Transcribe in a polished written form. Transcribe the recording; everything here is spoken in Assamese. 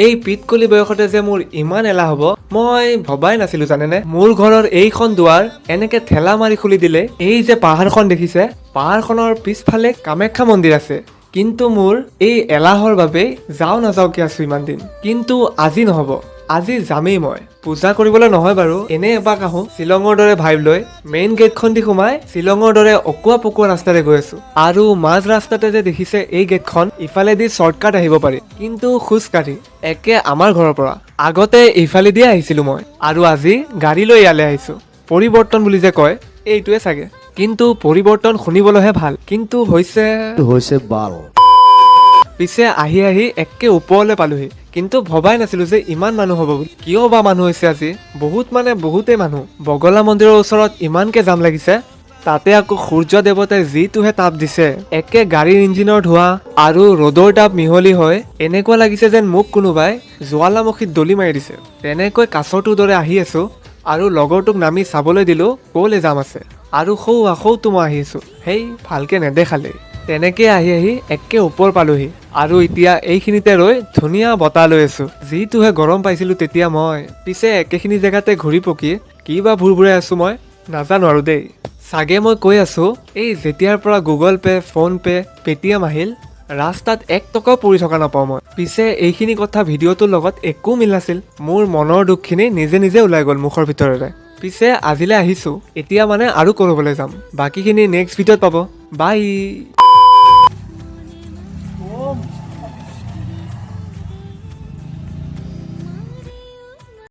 এই পিতকলি বয়সতে যে মোৰ ইমান এলাহ হ'ব মই ভবাই নাছিলো জানেনে। মোৰ ঘৰৰ এইখন দুৱাৰ এনেকে ঠেলা মাৰি খুলি দিলে এই যে পাহাৰখন দেখিছে, পাহাৰখনৰ পিছফালে কামাখ্যা মন্দিৰ আছে। কিন্তু মোৰ এই এলাহৰ বাবে যাওঁ নাযাওঁকে আছো ইমান দিন। কিন্তু আজি নহ'ব, আজি যামেই মই। পূজা কৰিবলৈ নহয় বাৰু, এনে এপাক আহোঁ শ্বিলঙৰ দৰে ভাইব লৈ। মেইন গেটখন দি সোমাই শ্বিলঙৰ দৰে অকুৱা পকুৱা ৰাস্তাৰে গৈ আছো। আৰু মাজ ৰাস্তাতে যে দেখিছে এই গেটখন, ইফালেদি শ্বৰ্টকাট আহিব পাৰি, কিন্তু খোজকাঢ়ি একে আমাৰ ঘৰৰ পৰা। আগতে ইফালেদি আহিছিলো মই, আৰু আজি গাড়ী লৈ ইয়ালৈ আহিছো। পৰিৱৰ্তন বুলি যে কয় এইটোৱে চাগে। কিন্তু পৰিৱৰ্তন শুনিবলৈহে ভাল, কিন্তু হৈছে বাল। পিছে আহি আহি একে ওপৰলৈ পালোহি। কিন্তু ভবাই নাছিলো যে ইমান মানুহ হ'ব বুলি। কিয় বা মানুহ হৈছে আজি, বহুতেই মানুহ। বগলা মন্দিৰৰ ওচৰত ইমানকে জাম লাগিছে, তাতে আকৌ সূৰ্য দেৱতাই যিটোহে তাপ দিছে, একে গাড়ীৰ ইঞ্জিনৰ ধোঁৱা আৰু ৰ'দৰ তাপ মিহলি হয় এনেকুৱা লাগিছে যেন মোক কোনোবাই জ্বালামুখীত দলি মাৰি দিছে। তেনেকৈ কাছটোৰ দৰে আহি আছো আৰু লগৰটোক নামি চাবলৈ দিলো ক'লৈ যাম আছে, আৰু আকৌ মই আহিছো, সেই ভালকে নেদেখালেই। তেনেকে আহি আহি একে ওপৰ পালোহি, আৰু এতিয়া এইখিনিতে ৰৈ ধুনীয়া বতাহ লৈ আছো। যিটোহে গৰম পাইছিলো তেতিয়া মই। পিছে একেখিনি জেগাতে ঘূৰি পকি কি বা ভুৰভুৰাই আছো মই নাজানো আৰু দেই। চাগে মই কৈ আছো এই যেতিয়াৰ পৰা Google pay', phone pay', Paytm আহিল, ৰাস্তাত 1 টকাও পৰি থকা নাপাওঁ মই। পিছে এইখিনি কথা ভিডিঅ'টোৰ লগত একো মিল নাছিল। মোৰ মনৰ দুখখিনি নিজে নিজে ওলাই গ'ল মুখৰ ভিতৰেৰে। পিছে আজিলৈ আহিছো, এতিয়া মানে আৰু কৰবলৈ যাম। বাকীখিনি নেক্সট ভিডিঅ'ত পাব। বাই।